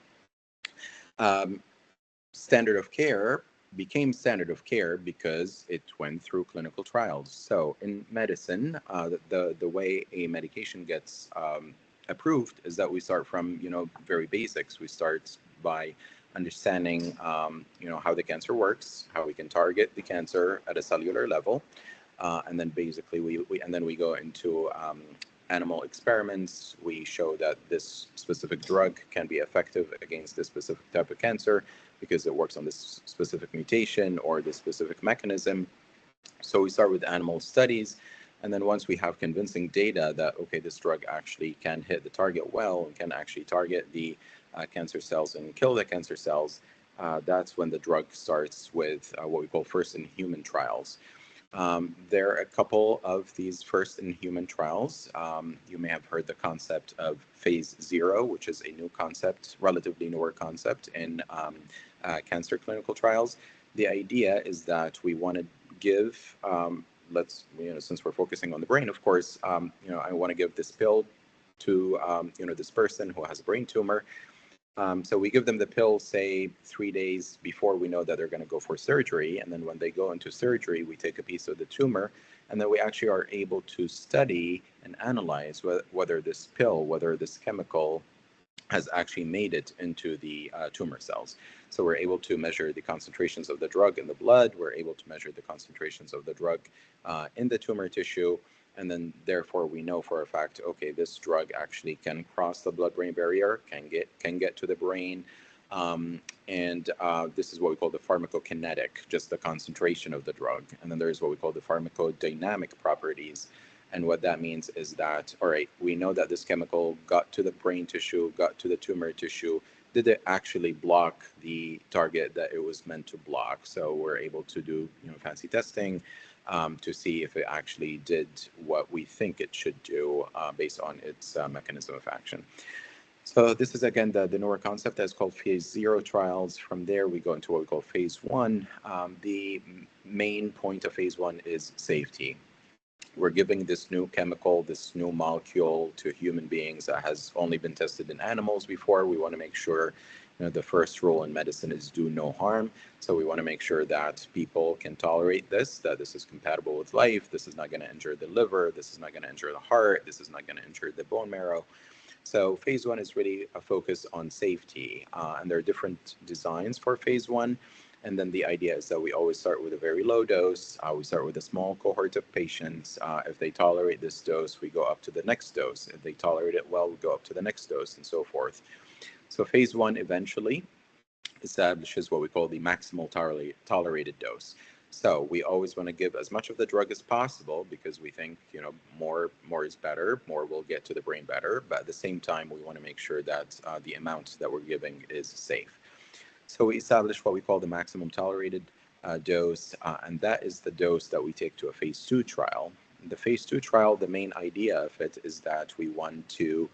Standard of care became standard of care because it went through clinical trials. So in medicine, the way a medication gets approved is that we start from very basics. We start by understanding how the cancer works, how we can target the cancer at a cellular level. And then basically we go into animal experiments. We show that this specific drug can be effective against this specific type of cancer because it works on this specific mutation or this specific mechanism. So we start with animal studies. And then once we have convincing data that, okay, this drug actually can hit the target well and can actually target the cancer cells and kill the cancer cells, that's when the drug starts with what we call first-in-human trials. There are a couple of these first-in-human trials. You may have heard the concept of phase 0, which is a new concept, relatively newer concept in cancer clinical trials. The idea is that we want to give, since we're focusing on the brain, of course, I want to give this pill to, this person who has a brain tumor. So we give them the pill, say, 3 days before we know that they're going to go for surgery. And then when they go into surgery, we take a piece of the tumor, and then we actually are able to study and analyze whether this pill, whether this chemical has actually made it into the tumor cells. So we're able to measure the concentrations of the drug in the blood. We're able to measure the concentrations of the drug in the tumor tissue. And then therefore we know for a fact, okay, this drug actually can cross the blood-brain barrier, can get to the brain. This is what we call the pharmacokinetic, just the concentration of the drug. And then there's what we call the pharmacodynamic properties. And what that means is that, all right, we know that this chemical got to the brain tissue, got to the tumor tissue. Did it actually block the target that it was meant to block? So we're able to do fancy testing to see if it actually did what we think it should do based on its mechanism of action. So this is, again, the newer concept that's called phase 0 trials. From there, we go into what we call phase 1. The main point of phase 1 is safety. We're giving this new chemical, this new molecule to human beings that has only been tested in animals before. We want to make sure, the first rule in medicine is do no harm. So we want to make sure that people can tolerate this, that this is compatible with life. This is not going to injure the liver. This is not going to injure the heart. This is not going to injure the bone marrow. So phase 1 is really a focus on safety. And there are different designs for phase 1. And then the idea is that we always start with a very low dose. We start with a small cohort of patients. If they tolerate this dose, we go up to the next dose. If they tolerate it well, we go up to the next dose, and so forth. So phase 1 eventually establishes what we call the maximal tolerated dose. So we always want to give as much of the drug as possible because we think, more is better, more will get to the brain better. But at the same time, we want to make sure that the amount that we're giving is safe. So we establish what we call the maximum tolerated dose, and that is the dose that we take to a phase 2 trial. The phase 2 trial, the main idea of it is that we want to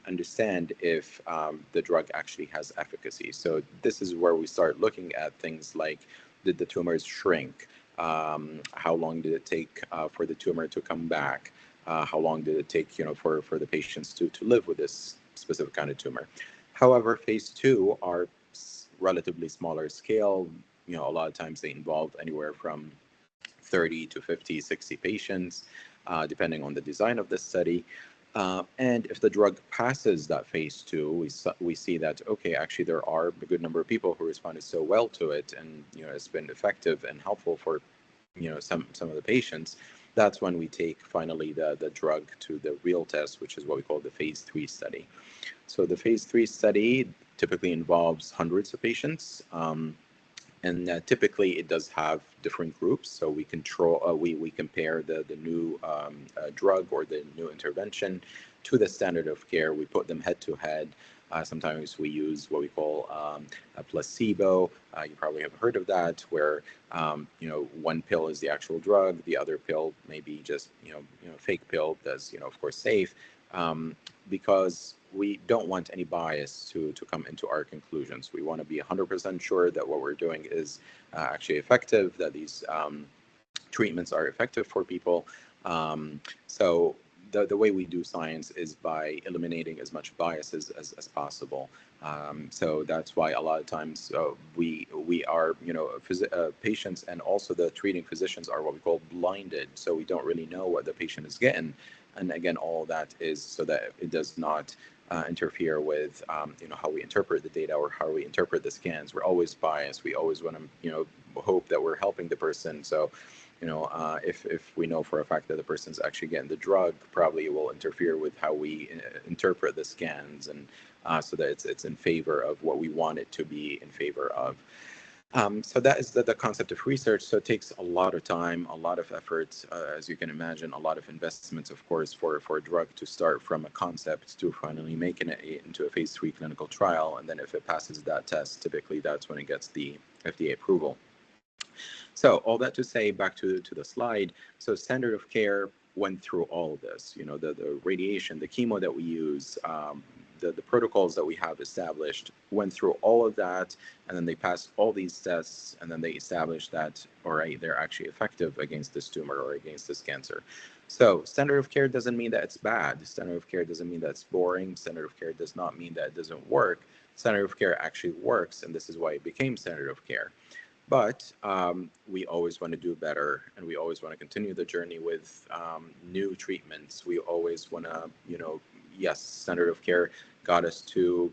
understand if the drug actually has efficacy. So this is where we start looking at things like, did the tumors shrink? How long did it take for the tumor to come back? How long did it take, for the patients to live with this specific kind of tumor? However, phase 2 are relatively smaller scale. A lot of times they involve anywhere from 30 to 50, 60 patients, depending on the design of the study. And if the drug passes that phase 2, we see that, okay, actually there are a good number of people who responded so well to it, and it's been effective and helpful for some of the patients. That's when we take finally the drug to the real test, which is what we call the phase 3 study. So the phase 3 study typically involves hundreds of patients. And typically it does have different groups. So we compare the new drug or the new intervention to the standard of care. We put them head to head. Sometimes we use what we call a placebo. You probably have heard of that, where one pill is the actual drug, the other pill may be just fake pill that's of course safe, because we don't want any bias to come into our conclusions. We want to be 100% sure that what we're doing is actually effective, that these treatments are effective for people. So the way we do science is by eliminating as much biases as possible. So that's why a lot of times we are, patients and also the treating physicians are what we call blinded. So we don't really know what the patient is getting. And again, all that is so that it does not interfere with, how we interpret the data or how we interpret the scans. We're always biased. We always want to, hope that we're helping the person. So, if we know for a fact that the person's actually getting the drug, probably it will interfere with how we interpret the scans, and so that it's in favor of what we want it to be in favor of. So that is the concept of research. So it takes a lot of time, a lot of effort, as you can imagine, a lot of investments, of course, for a drug to start from a concept to finally making it into a phase 3 clinical trial. And then if it passes that test, typically that's when it gets the FDA approval. So all that to say, back to the slide. So standard of care went through all of this, the radiation, the chemo that we use, the protocols that we have established, went through all of that, and then they passed all these tests, and then they established that, all right, they're actually effective against this tumor or against this cancer. So standard of care doesn't mean that it's bad. Standard of care doesn't mean that it's boring. Standard of care does not mean that it doesn't work. Standard of care actually works, and this is why it became standard of care. But we always want to do better, and we always want to continue the journey with new treatments. We always want to, yes, standard of care got us to,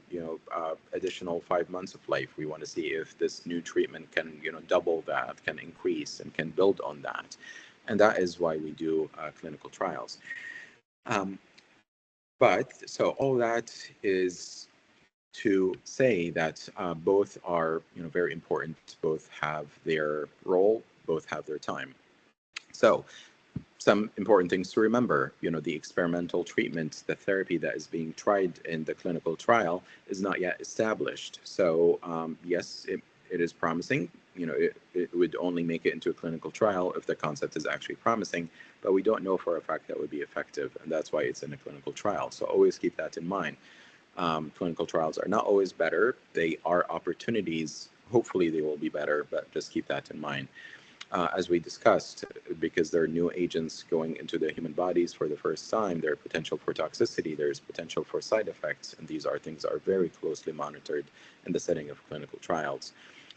additional 5 months of life. We want to see if this new treatment can, double that, can increase, and can build on that. And that is why we do clinical trials. But so all that is to say that both are, very important. Both have their role, both have their time. So some important things to remember, the experimental treatment, the therapy that is being tried in the clinical trial is not yet established. So yes, it is promising. It would only make it into a clinical trial if the concept is actually promising, but we don't know for a fact that would be effective, and that's why it's in a clinical trial. So always keep that in mind. Clinical trials are not always better. They are opportunities. Hopefully they will be better, but just keep that in mind. As we discussed, because there are new agents going into the human bodies for the first time, there's potential for toxicity, there's potential for side effects, and these are things that are very closely monitored in the setting of clinical trials.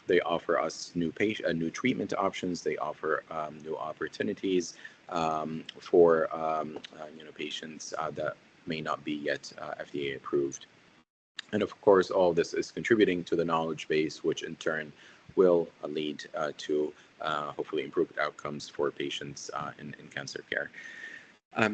They offer us new treatment options. They offer new opportunities for patients that may not be yet FDA approved. And of course, all this is contributing to the knowledge base, which in turn will lead to hopefully improved outcomes for patients in cancer care.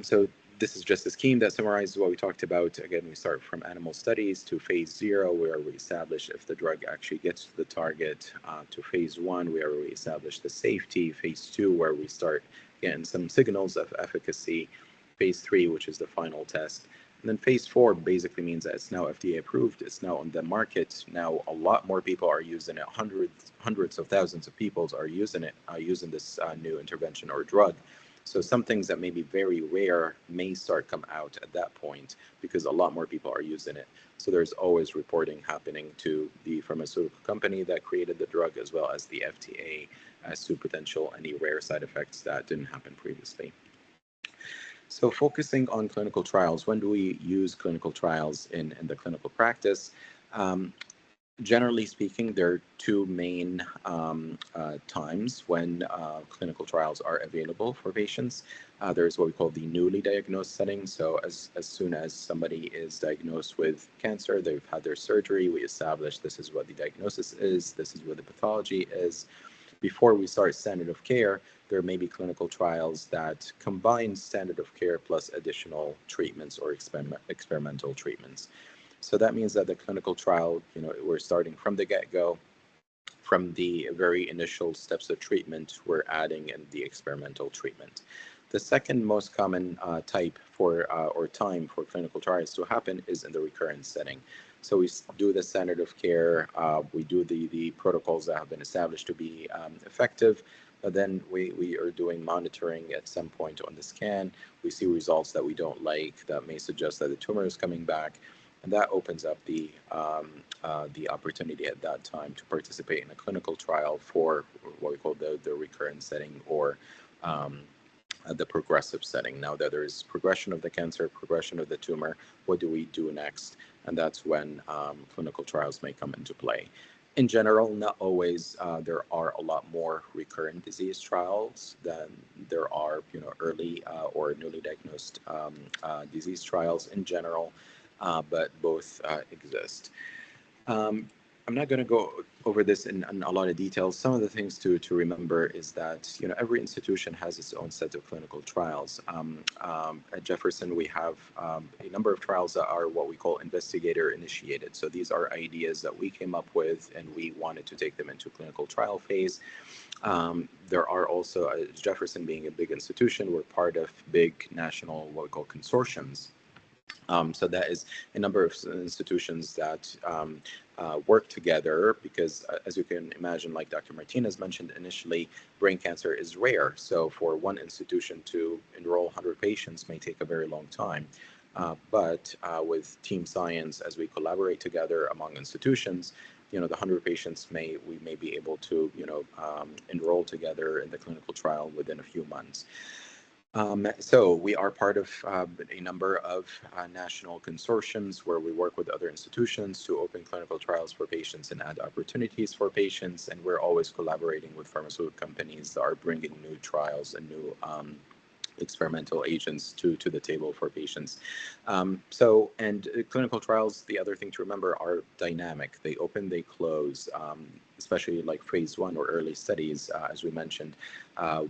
So This is just a scheme that summarizes what we talked about. Again, we start from animal studies to phase 0, where we establish if the drug actually gets to the target, to phase 1, where we establish the safety, phase 2, where we start getting some signals of efficacy, phase 3, which is the final test. And then phase 4 basically means that it's now FDA approved, it's now on the market. Now a lot more people are using it. Hundreds of thousands of people are using it, using this new intervention or drug. So some things that may be very rare may start come out at that point because a lot more people are using it. So there's always reporting happening to the pharmaceutical company that created the drug, as well as the FDA, as to potential any rare side effects that didn't happen previously. So focusing on clinical trials, when do we use clinical trials in the clinical practice? Generally speaking, there are two main times when clinical trials are available for patients. There's what we call the newly diagnosed setting. So as soon as somebody is diagnosed with cancer, they've had their surgery, we establish this is what the diagnosis is, this is what the pathology is. Before we start standard of care, there may be clinical trials that combine standard of care plus additional treatments or experimental treatments. So that means that the clinical trial, we're starting from the get-go, from the very initial steps of treatment, we're adding in the experimental treatment. The second most common type for or time for clinical trials to happen is in the recurrence setting. So we do the standard of care, we do the protocols that have been established to be effective, but then we are doing monitoring at some point on the scan. We see results that we don't like that may suggest that the tumor is coming back. And that opens up the opportunity at that time to participate in a clinical trial for what we call the recurrent setting, or the progressive setting. Now that there is progression of the cancer, progression of the tumor, what do we do next? And that's when clinical trials may come into play. In general, not always. There are a lot more recurrent disease trials than there are, early or newly diagnosed disease trials in general. But both exist. I'm not going to go over this in a lot of details. Some of the things to remember is that every institution has its own set of clinical trials. At Jefferson, we have a number of trials that are what we call investigator initiated. So these are ideas that we came up with and we wanted to take them into clinical trial phase. There are also, Jefferson being a big institution, we're part of big national what we call consortiums. So that is a number of institutions that work together because, as you can imagine, like Dr. Martinez mentioned initially, brain cancer is rare. So for one institution to enroll 100 patients may take a very long time. But with team science, as we collaborate together among institutions, the 100 patients we may be able to, enroll together in the clinical trial within a few months. So we are part of a number of national consortiums where we work with other institutions to open clinical trials for patients and add opportunities for patients. And we're always collaborating with pharmaceutical companies that are bringing new trials and new experimental agents to the table for patients. And clinical trials, the other thing to remember, are dynamic. They open, they close, especially like phase 1 or early studies. As we mentioned,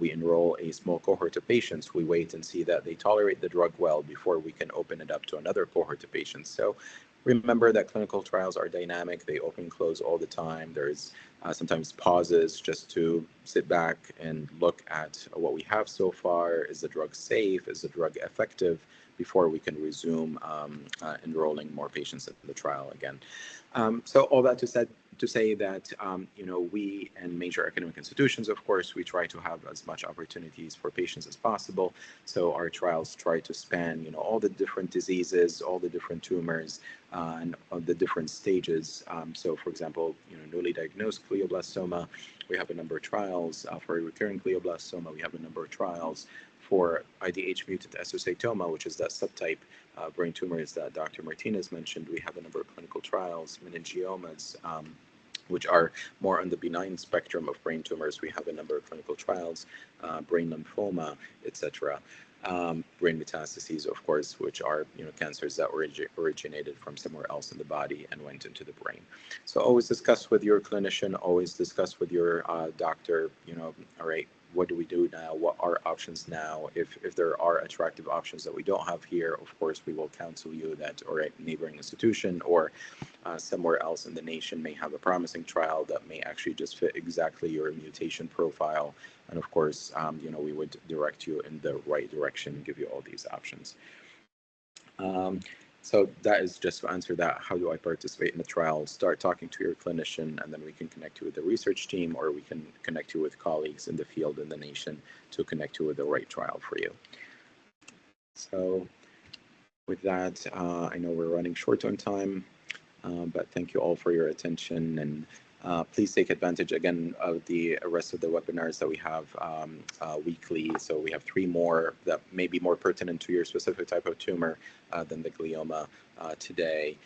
we enroll a small cohort of patients. We wait and see that they tolerate the drug well before we can open it up to another cohort of patients. So remember that clinical trials are dynamic. They open, close all the time. There's sometimes pauses just to sit back and look at what we have so far. Is the drug safe? Is the drug effective? Before we can resume enrolling more patients in the trial again. So all that to say that, we and major academic institutions, of course, we try to have as much opportunities for patients as possible. So our trials try to span, all the different diseases, all the different tumors, and the different stages. So for example, newly diagnosed glioblastoma, we have a number of trials. For recurrent glioblastoma, we have a number of trials. For IDH mutant astrocytoma, which is that subtype brain tumors that Dr. Martinez mentioned, we have a number of clinical trials. Meningiomas, which are more on the benign spectrum of brain tumors, we have a number of clinical trials. Brain lymphoma, etc. Brain metastases, of course, which are cancers that originated from somewhere else in the body and went into the brain. So always discuss with your clinician, always discuss with your doctor, all right, what do we do now? What are options now? If there are attractive options that we don't have here, of course, we will counsel you that or a neighboring institution or somewhere else in the nation may have a promising trial that may actually just fit exactly your mutation profile. And of course, we would direct you in the right direction, give you all these options. So that is just to answer that. How do I participate in the trial? Start talking to your clinician, and then we can connect you with the research team, or we can connect you with colleagues in the field in the nation to connect you with the right trial for you. So with that, I know we're running short on time, but thank you all for your attention, and please take advantage again of the rest of the webinars that we have weekly. So we have 3 more that may be more pertinent to your specific type of tumor than the glioma today.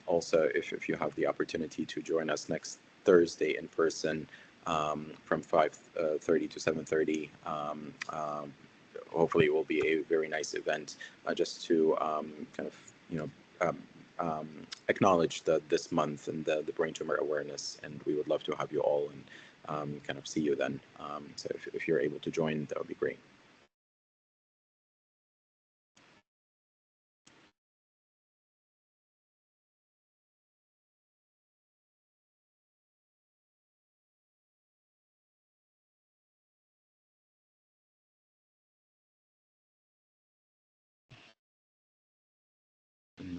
Also, if you have the opportunity to join us next Thursday in person from 5:30 to 7:30, hopefully it will be a very nice event just to kind of acknowledge this month and the brain tumor awareness, and we would love to have you all and kind of see you then. So if you're able to join, that would be great.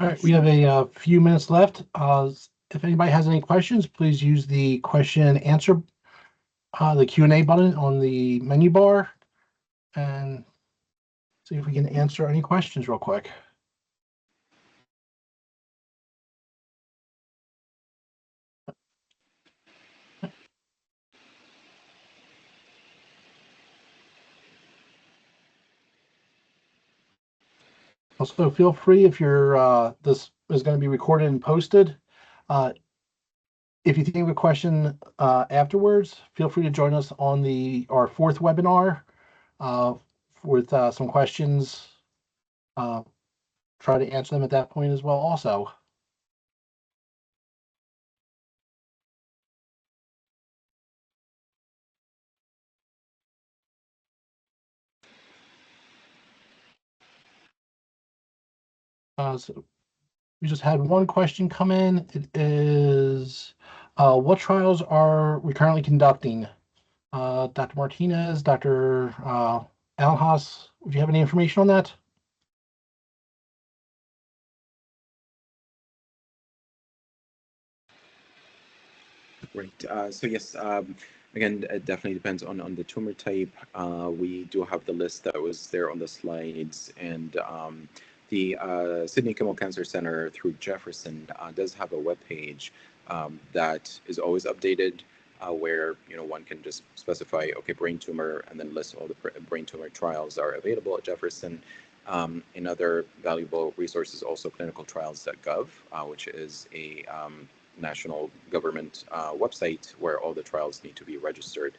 All right, we have a few minutes left. If anybody has any questions, please use the question and answer, the Q&A button on the menu bar, and see if we can answer any questions real quick. Also, feel free if you're this is going to be recorded and posted. If you think of a question afterwards, feel free to join us on our 4th webinar with some questions. Try to answer them at that point as well also. So we just had one question come in. It is, what trials are we currently conducting? Dr. Martinez, Dr. Alhaas, do you have any information on that? Great. So yes, again, it definitely depends on the tumor type. We do have the list that was there on the slides, and the Sydney Kimmel Cancer Center through Jefferson does have a webpage that is always updated, where one can just specify, okay, brain tumor, and then list all the brain tumor trials that are available at Jefferson. In other valuable resources, also clinicaltrials.gov, which is a national government website where all the trials need to be registered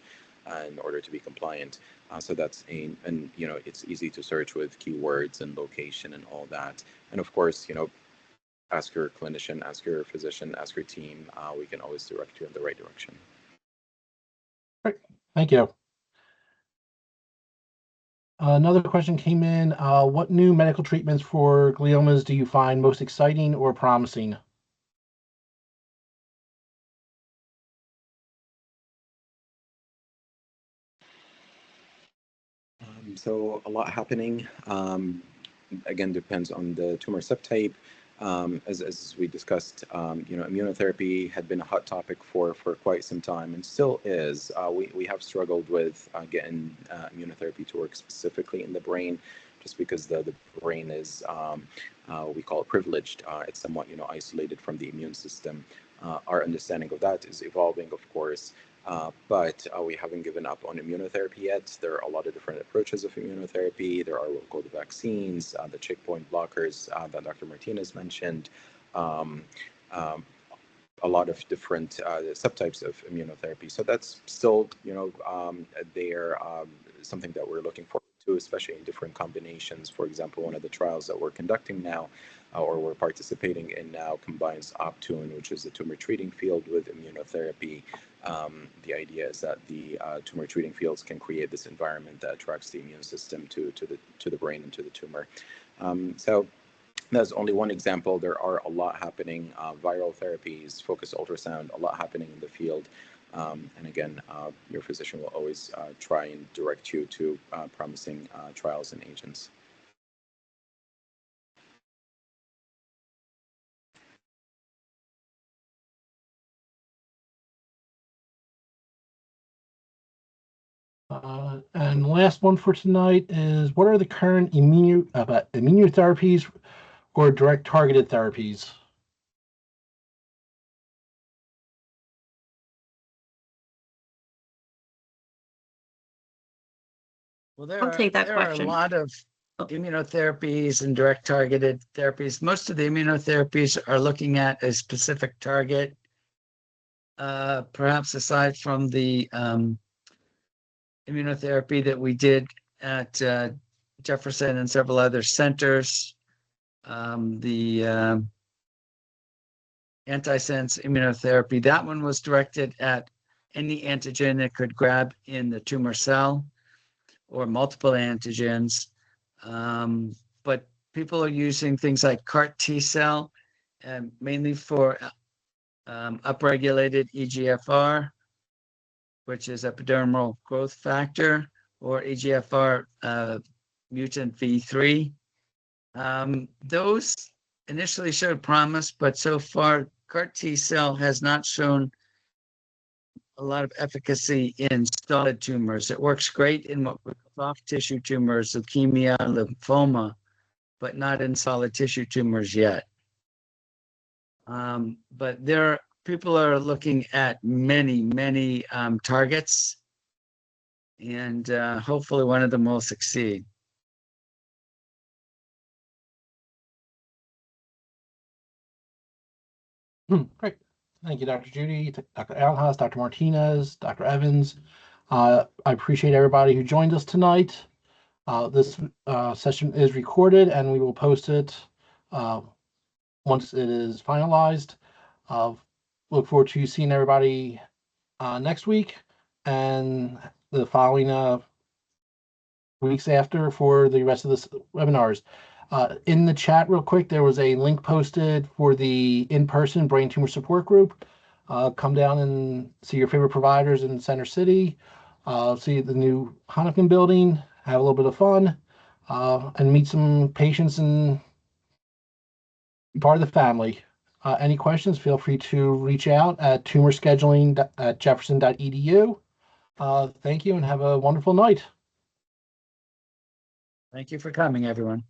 in order to be compliant. So that's and it's easy to search with keywords and location and all that. And of course, ask your clinician, ask your physician, ask your team. We can always direct you in the right direction. Great, thank you. Another question came in. What new medical treatments for gliomas do you find most exciting or promising? So a lot happening. Again, depends on the tumor subtype. As we discussed, immunotherapy had been a hot topic for quite some time and still is. We have struggled with getting immunotherapy to work specifically in the brain, just because the brain is, we call it privileged. It's somewhat, isolated from the immune system. Our understanding of that is evolving, of course. But we haven't given up on immunotherapy yet. There are a lot of different approaches of immunotherapy. There are local vaccines, the checkpoint blockers that Dr. Martinez mentioned, a lot of different subtypes of immunotherapy. So that's still, they're something that we're looking forward to, especially in different combinations. For example, one of the trials that we're conducting now, or we're participating in now, combines Optune, which is a tumor treating field, with immunotherapy. The idea is that the tumor treating fields can create this environment that attracts the immune system to the brain and to the tumor. So that's only one example. There are a lot happening, viral therapies, focused ultrasound, a lot happening in the field. And again, your physician will always try and direct you to promising trials and agents. And last one for tonight is, what are the current immunotherapies or direct targeted therapies? Well, I'll take that there are a question. lot of Oh. immunotherapies and direct targeted therapies. Most of the immunotherapies are looking at a specific target. Perhaps aside from the immunotherapy that we did at Jefferson and several other centers, the antisense immunotherapy, that one was directed at any antigen it could grab in the tumor cell or multiple antigens. But people are using things like CAR T cell, mainly for upregulated EGFR, which is epidermal growth factor, or EGFR mutant V3. Those initially showed promise, but so far CAR T cell has not shown a lot of efficacy in solid tumors. It works great in what we call soft tissue tumors, leukemia, lymphoma, but not in solid tissue tumors yet. But people are looking at many targets, and hopefully one of them will succeed. Great. Thank you, Dr. Judy, Dr. Alhaas, Dr. Martinez, Dr. Evans. I appreciate everybody who joined us tonight. This session is recorded and we will post it once it is finalized. Look forward to seeing everybody next week and the following weeks after for the rest of the webinars. In the chat real quick, there was a link posted for the in-person brain tumor support group. Come down and see your favorite providers in Center City, see the new Honickman building, have a little bit of fun, and meet some patients and be part of the family. Any questions, feel free to reach out at tumorscheduling@jefferson.edu. Thank you and have a wonderful night. Thank you for coming, everyone.